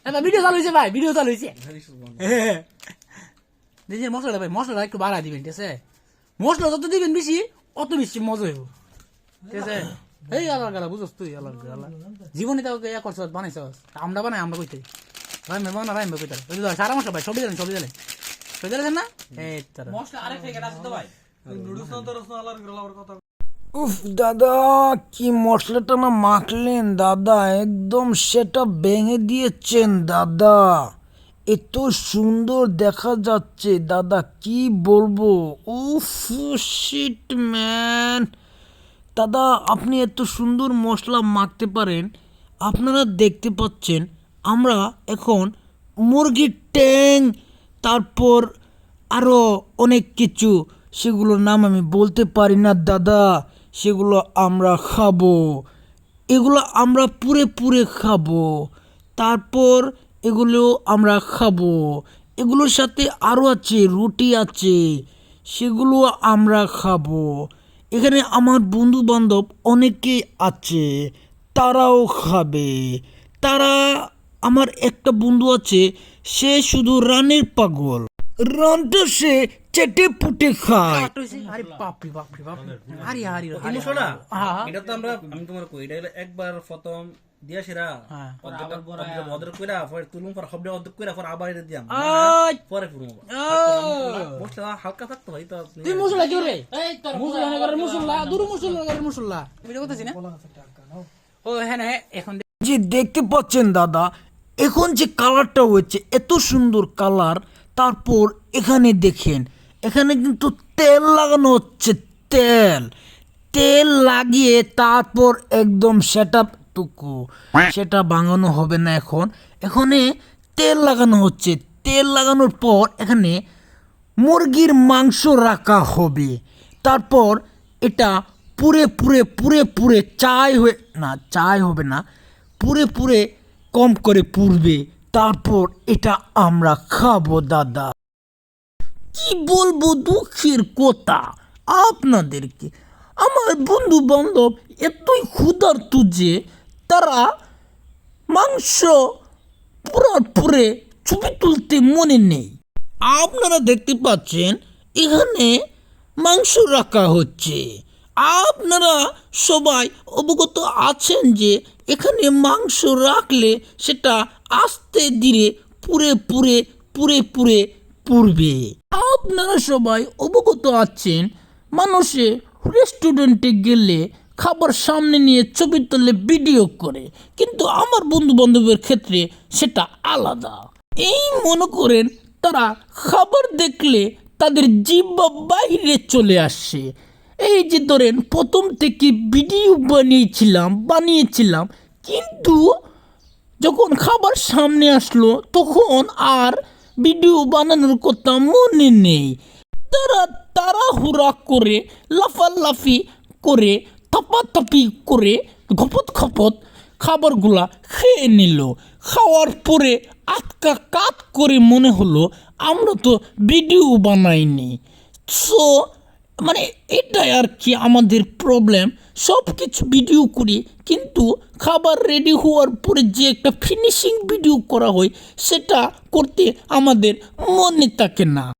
Video চালু হয়েছে ভাই, ভিডিও চালু হয়েছে। দেখি মশলাটা ভাই, মশলাটা একটু বাড়াই দিবেন, ঠিক আছে? মশলা যত দিবেন বেশি অত বেশি মজা হইব, ঠিক আছে? এই আলার গালা বুঝস তুই, আলার গালা জীবনে তাকে ইয়া করছ, বানাইছ, আমরা বানাই, আমরা কইতে রাইমে বানা, রাইমে কইতে সারা মশলা ভাই, সবই জানেন, সবই জানেন, সবই জানেন না? এই তারা মশলা আরেক থেকে আছে তো ভাই, নুডলস না তো রসনা আলার গলার কথা। উফ দাদা, কি মশলাটা না মাখলেন দাদা, একদম সেটা ভেঙে দিয়েছেন দাদা। এত সুন্দর দেখা যাচ্ছে দাদা, কি বলবো। উফ শিট ম্যান, দাদা আপনি এত সুন্দর মশলা মাখতে পারেন। আপনারা দেখতে পাচ্ছেন আমরা এখন মুরগির ট্যাং, তারপর আরও অনেক কিছু, সেগুলোর নাম আমি বলতে পারি না দাদা, সেগুলো আমরা খাবো। এগুলো আমরা পুরে পুরে খাবো, তারপর এগুলো আমরা খাবো। এগুলোর সাথে আরও আছে, রুটি আছে, সেগুলো আমরা খাবো। এখানে আমার বন্ধু বান্ধব অনেকে আছে, তারাও খাবে। তারা, আমার একটা বন্ধু আছে, সে শুধু রানের পাগল, রানটা সে চেটে পুটে খায়। আরে বাপরে বাপরে বাপ, আরে আরে এই মশলাটা হ্যাঁ এটা তো আমরা, আমি তোমার কই এটা একবার প্রথম দিয়া সেরা হ্যাঁ। অর্ধেক কইরা পরে তুলুম, পর সবটা অর্ধেক কইরা পর আবার এটা দিয়াম, আই পরে পুরো মশলা হালকা থাকতো ভাই তো। তুই মশলা কি রে? মশলা নগরের মশলা, দুরু মশলা নগরের মশলা, ভিডিও করতেছি না? ও হ্যাঁ হ্যাঁ, এখন যে দেখতে পাচ্ছেন দাদা, এখন যে কালারটা হয়েছে এত সুন্দর কালার। তারপর এখানে দেখেন, এখানে কিন্তু তেল লাগানো হচ্ছে, তেল তেল লাগিয়ে তারপর একদম সেটআপটুকু, সেটা ভাঙানো হবে না এখন। এখানে তেল লাগানো হচ্ছে, তেল লাগানোর পর এখানে মুরগির মাংস রাখা হবে। তারপর এটা পুরে পুরে পুরে পুরে চাই হয়ে না, চাই হবে না, পুরে পুরে কম করে পুড়বে। তারপর এটা আমরা খাবো দাদা। কি বলবো দুঃখের কথা আপনাদেরকে, আমার বন্ধু বান্ধব এতই ক্ষুধার্ত যে তারা মাংস পুরার পুরে ছবি তুলতে মনে নেই। আপনারা দেখতে পাচ্ছেন এখানে মাংস রাখা হচ্ছে। আপনারা সবাই অবগত আছেন যে এখানে মাংস রাখলে সেটা আস্তে ধীরে পুরে পুরে পুরে পুরে পুড়বে। আপনারা সবাই অবগত আছেন, মানুষে রেস্টুরেন্টে গেলে খাবার সামনে নিয়ে ছবি তুলে ভিডিও করে, কিন্তু আমার বন্ধু বান্ধবের ক্ষেত্রে সেটা আলাদা। এই মনে করেন তারা খাবার দেখলে তাদের জিহ্বা বাইরে চলে আসে। এই যে ধরেন প্রথম থেকে ভিডিও বানিয়েছিলাম, কিন্তু যখন খাবার সামনে আসলো তখন আর ভিডিও বানানোর কথা মনে নেই। তারা তাড়াহুড়া করে, লাফালাফি করে, থাপাথাপি করে, খপত খপত খাবারগুলা খেয়ে নিল। খাওয়ার পরে আটকা কাত করে মনে হলো আমরা তো ভিডিও বানাইনি। সো মানে এটাই আর কি আমাদের প্রবলেম। সব কিছু ভিডিও করি, কিন্তু খাবার রেডি হওয়ার পরে যে একটা ফিনিশিং ভিডিও করা হয় সেটা করতে আমাদের মনে থাকে না।